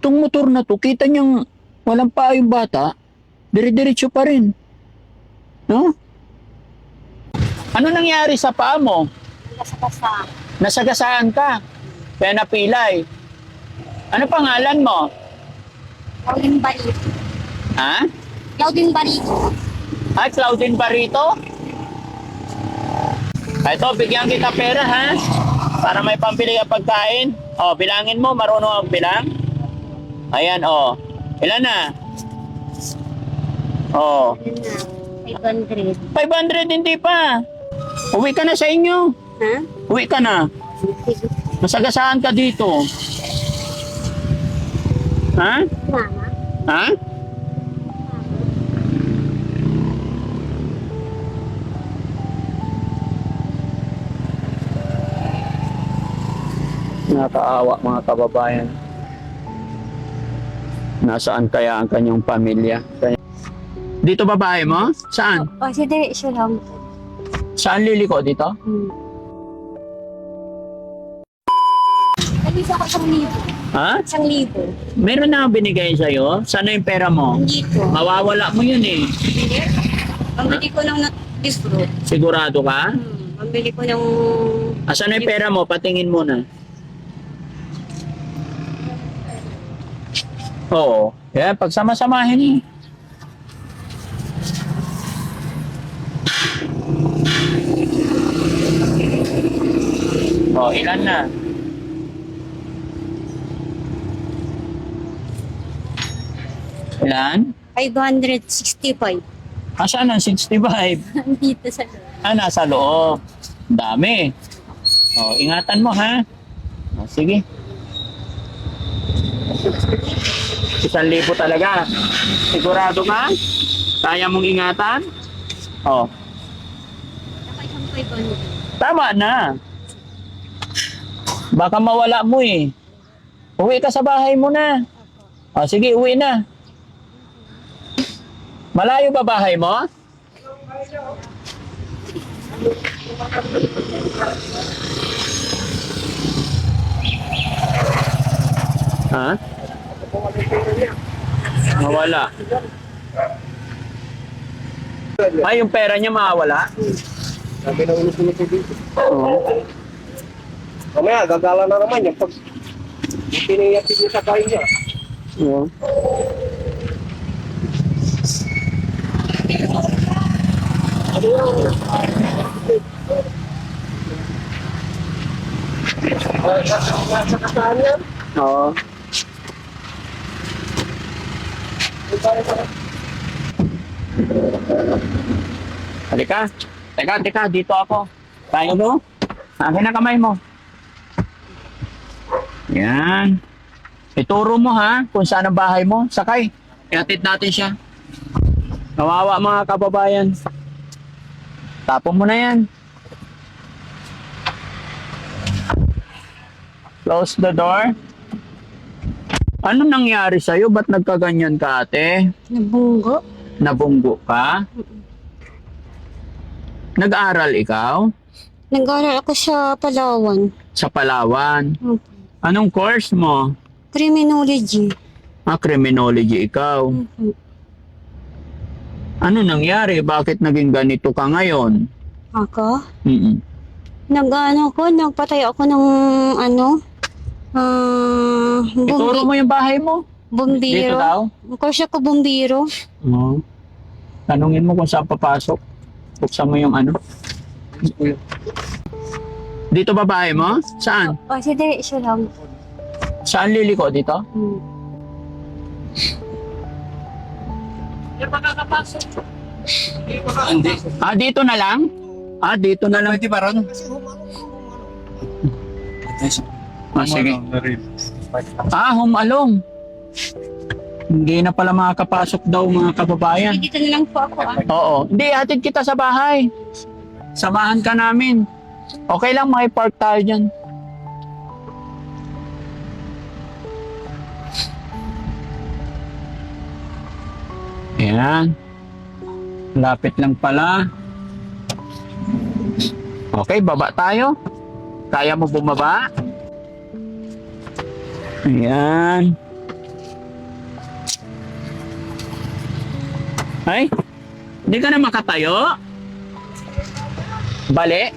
Itong motor na to, kita niyang walang paa yung bata, dire-diretso pa rin. No? Ano nangyari sa paa mo? Nasa Nasagasaan ka. Kaya napilay. Ano pangalan mo? Claudine Barito. Ha? Claudine Barito. Ah, Claudine Barito? Ito, bigyan kita pera, ha? Para may pambili ka pagkain. O, bilangin mo. Marunong ang bilang? Ayan, o. Ilan na? O. Ano na? 500. 500, hindi pa. Uwi ka na sa inyo. Ha? Uwi ka na. Masagasaan ka dito. Ha? Mama? Ha? Nakakaawa mga kababayan. Nasaan kaya ang kanyang pamilya? Dito babae mo? Saan? O, si Diretso lang. Saan liliko dito? Nag-isa ko 1,000. Ha? 1,000. Meron na akong binigay sa'yo? Saan na yung pera mo? Dito. Mawawala mo yun eh. Pambili ko ng disbro. Sigurado ka? Pambili ko ng... Asan na yung pera mo? Patingin mo na. Oo. Kaya pagsama-samahin eh. Oh, ilan na? Ilan? 565. Asan ang 65? Dito sa loob. Ah, nasa loob. Dami. Oh, ingatan mo ha. Oh, sige. 1,000 talaga. Sigurado ka? Kaya mong ingatan? Oh, Saka isang 500. tama na. Baka mawala mo eh. Uwi ka sa bahay mo na. Oh, sige, uwi na. Malayo ba bahay mo? Ha? Mawala. Ay, yung pera niya mawala? Sabi na ulo-ulo ko dito. Oo. Mamaya, gagala na naman yung pag piniyatid niya sa bahay niya. Oo. Ano yung... Nasa kasaan yan? Oo. Halika. Teka, dito ako. Tayo mo. Akin na kamay mo. Yan. Ituro mo ha, kung saan ang bahay mo. Sakay. Iatid natin siya. Kawawa mga kababayan. Tapon mo na yan. Close the door. Ano nangyari sa'yo? Ba't nagkaganyan ka, ate? Nabunggo. Nabunggo ka? Nag-aral ikaw? Nag-aaral ako sa Palawan. Sa Palawan? Anong course mo? Criminology. Criminology ikaw. Ano nangyari? Bakit naging ganito ka ngayon? Ako? Mm-mm. Nagpatay ako ng Ituro mo yung bahay mo. Dito bumbiro. daw? Course ako bumbiro. Oo. Tanungin mo kung saan papasok. Buksan mo yung ano. Dito ba bahay mo? Saan? O, si Diretso lang. Saan liliko dito? Hindi. Dito na lang? Dito na lang. Pwede ba ron? Sige. Home alone. Hindi na pala makakapasok daw mga kababayan. Dito na lang po ako. Oo. Hindi, hatid kita sa bahay. Samahan ka namin. Okay lang, makipark tayo dyan. Ayan. Lapit lang pala. Okay, baba tayo. Kaya mo bumaba? Ayan. Ay, hindi ka na makatayo? Bali?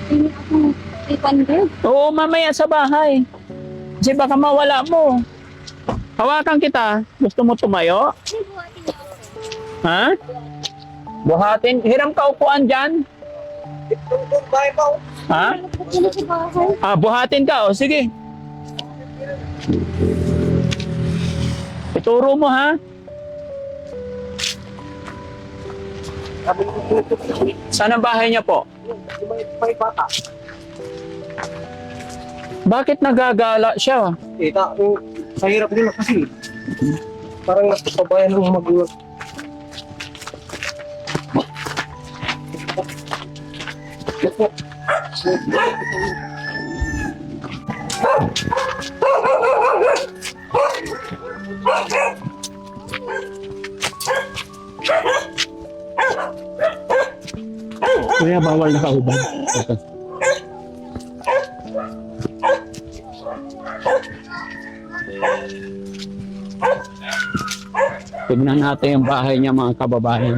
Hindi ako 800. Oo, mamaya sa bahay. Kasi baka mawala mo. Hawakan kita. Gusto mo tumayo? Ha? Buhatin. Hiram ka upuan dyan. Bye po. Ha? Ano sa bahay? Ah, buhatin ka. O, sige. Ituro mo, ha? Sabi ko, Saan ang bahay niya po? may bata. Bakit nagagala siya? Sa hirap nila kasi. Parang nagpapabayan ng magulang. Kuya, bawal na kauban. Tignan natin yung bahay niya, mga kababayan.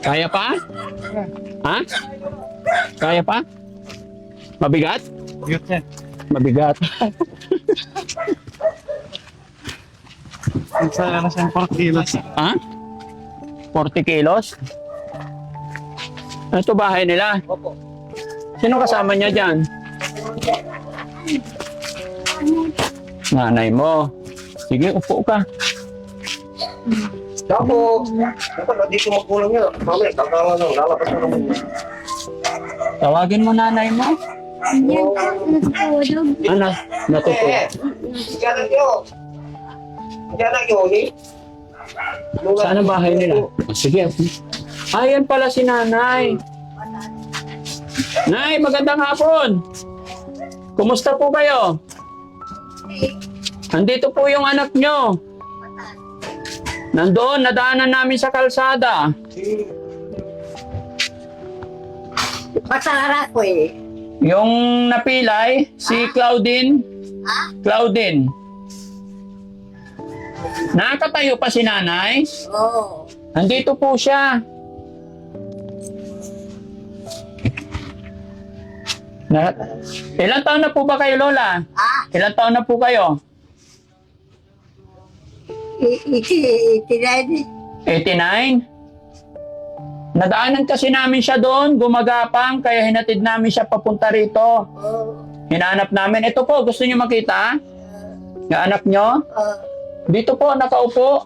Kaya pa? Ha? Kaya pa? Mabigat? Mabigat. Sana na siyang 4 kilos. Ha? 40 kilos? Ito bahay nila. Opo. Sino kasama niya dyan? Nanay mo. Sige, upo ka. Tapos, dito magulang niya. Mamaya, kakalan lang. Lalabas na naman. Tawagin mo nanay mo. Yan po, natutulog. Ano? Natutulog. Diyan na yun. Diyan na yun, eh. Saan ang bahay nila? Oh, sige. Ayan pala si nanay. Nay, magandang hapon. Kumusta po kayo? Andito po yung anak nyo. Nandoon, nadaanan namin sa kalsada. Pasara ko eh. Yung napilay, si Claudine. Claudine. Nakatayo pa si nanay. Oo. Andito po siya. Ilang taon na po ba kayo, Lola? Ilang taon na po kayo? Itinay. 89? Nadaanan kasi namin siya doon, gumagapang, kaya hinatid namin siya papunta rito. Oo. Hinanap namin. Ito po, gusto niyo makita? Yung anak niyo? Dito po, nakaupo.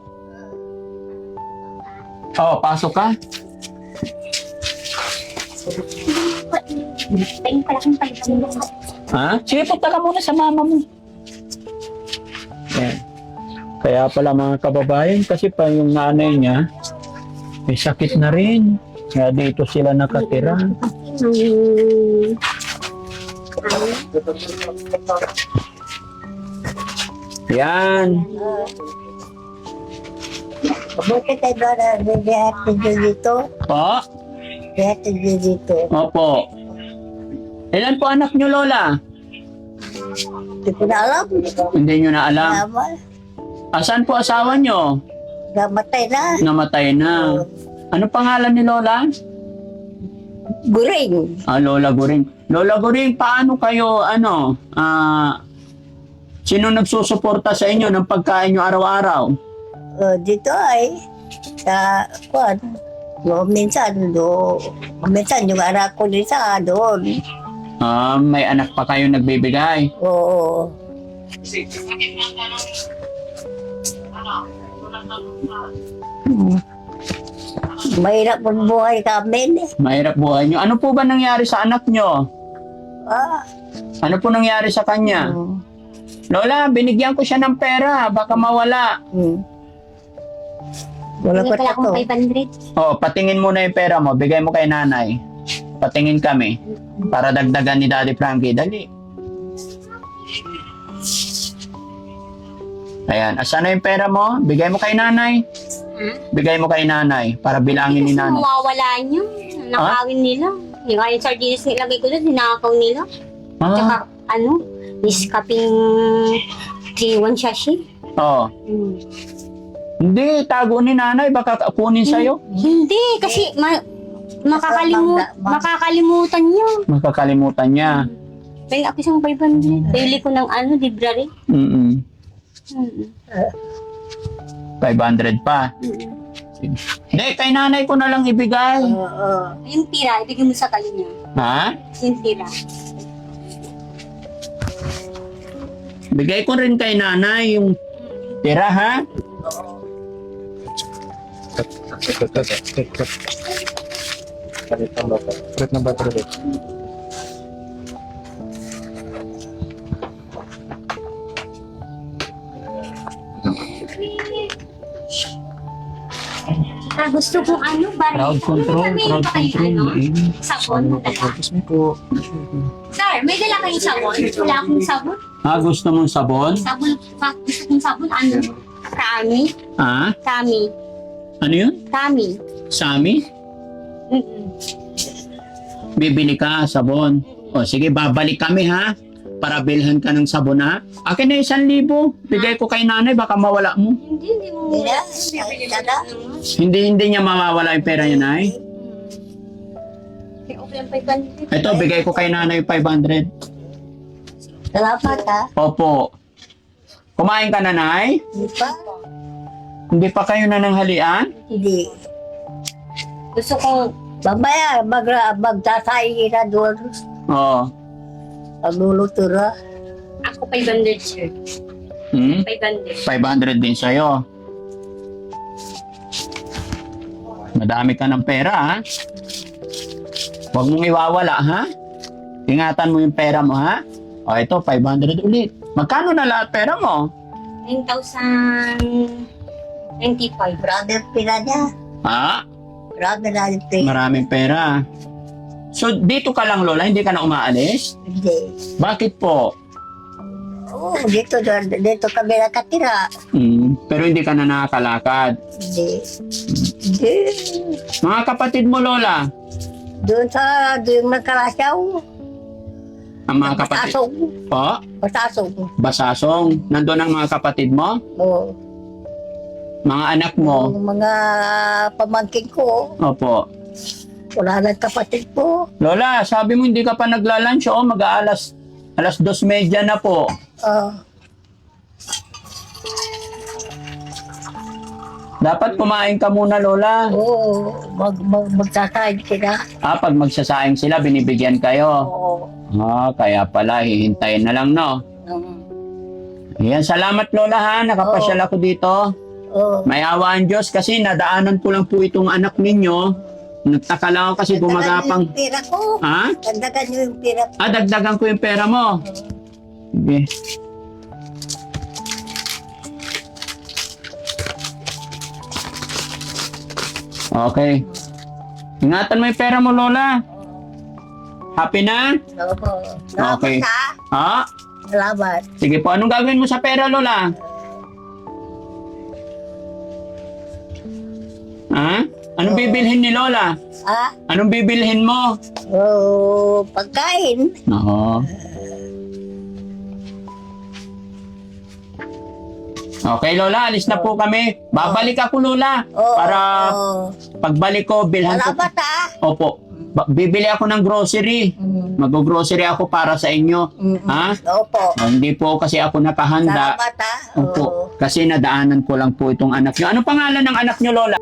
Oh, pasok ka. Tingin pala kung 500. Ha? Sige, punta ka muna sa mama mo. Yan. Kaya pala mga kababayan, kasi pa yung nanay niya, may sakit na rin. Kaya dito sila nakatira. Yan. Bakit tayo ba na bihatid nyo dito? Po? Bihatid nyo dito. Opo. Ilan po anak niyo, Lola? Hindi ko na alam. Hindi niyo na alam. Naman. Asan po asawa niyo? Namatay na. Namatay na. Ano pangalan ni Lola? Guring. Ah, Lola Guring. Lola Guring, paano kayo, sino nagsusuporta sa inyo ng pagkain nyo araw-araw? Dito ay sa kuwan. Minsan yung anak ko dito doon. May anak pa kayo nagbibigay. Oo. Mahirap ang buhay kami. Mahirap buhay nyo. Ano po ba nangyari sa anak nyo? Ano po nangyari sa kanya? Lola, binigyan ko siya ng pera. Baka mawala. Wala Tingin pa pala akong ito. 500. Oh, patingin muna yung pera mo. Bigay mo kay nanay. Patingin kami. Para dagdagan ni Daddy Frankie. Dali. Ayan. Asan na yung pera mo? Bigay mo kay nanay. Bigay mo kay nanay. Para bilangin ni Kasi nanay. mawawala niyo. Nakawin nila. Yung kayong sardinas nilagay ko doon, hinakaw nila. Ah, Tsaka, Niskaping 3-1 sachet. Oh. Mm. Hindi, tago ni nanay. Baka kunin sa'yo. Hindi, kasi makakalimutan niya. Makakalimutan niya. Pwede ako isang 500. Pili ko ng library. Mm-mm. 500 pa. Hindi, kay nanay ko na lang ibigay. Oo. Yung tira, ibigay mo sa kanya. Ha? Yung tira. Bigay ko rin kay nanay yung tira, ha? Kulit ng battery. Gusto kong baril. Crowd control, crowd control. Sabon. Sir, may dala kayong sabon? Wala akong sabon. Gusto mong sabon? Gusto kong sabon, Kami. Ha? Kami. Ano yun? Kami. Sami? Bibili ka sabon. O sige, babalik kami ha. Para bilhan ka ng sabon ha. Akin na 1,000. Bigay ko kay nanay, baka mawala mo. Hindi mo. Hindi niya mawawala yung pera niya, nay. Okay, ang 500. Ito, bigay ko kay nanay yung 500. Salamat ha. Opo. Kumain ka na, nay? Hindi pa? Hindi pa kayo nananghalian? Hindi. Gusto kong Mamaya, magsasayin na doon. Oo. Pagluluto na. ako 500, sir. 500. 500 din sa'yo. Madami ka ng pera, ha? Huwag mong iwawala, ha? Ingatan mo yung pera mo, ha? O, ito, 500 ulit. Magkano na lahat pera mo? 9,095. Brother pila niya. Ha? Brother na ito. Maraming pera. So, dito ka lang, Lola? Hindi ka na umaalis? Hindi. Bakit po? Oo, dito kami nakatira. Pero hindi ka na nakakalakad. Hindi. Hindi. Mga kapatid mo, Lola? Doon magkalasyaw. Ang mga kapatid... Basasong. Po? Basasong. Basasong. Nandun ang mga kapatid mo? Oo. Mga anak mo? Ang mga pamangkin ko. Opo. Wala lang kapatid ko. Lola, sabi mo hindi ka pa nagla-lunch, oh, mag-aalas 2:30 na po. Dapat kumain ka muna, Lola. Oo, magsasayad sila. Pag magsasaing sila, binibigyan kayo. Oo. Kaya pala, hihintayin na lang, no? Ayan, salamat, Lola, ha. Nakapasyal ako dito. Oo. May awa ang Diyos kasi nadaanan ko lang po itong anak ninyo. Nagtaka lang ako kasi gumagapang. Dagdagan yung pera ko. Ha? Dagdagan nyo yung pera ko. Dagdagan ko yung pera mo. Sige. Okay. Ingatan mo yung pera mo, Lola. Happy na? Oo. Okay. Salamat Ha? ha. Salamat. Sige po, anong gagawin mo sa pera, Lola? Ha? Anong bibilhin ni Lola? Ha? Anong bibilhin mo? Oo, pagkain. Oo. Okay, Lola, alis na po kami. Babalik ako, Lola. Oo. Para Oo. pagbalik ko, bilhan ko. Salamat ha. Opo. Bibili ako ng grocery. Mag-grocery ako para sa inyo. Ha? Opo. Hindi po kasi ako nakahanda. Salamat ha. Opo. Kasi nadaanan ko lang po itong anak nyo. Ano pangalan ng anak nyo, Lola?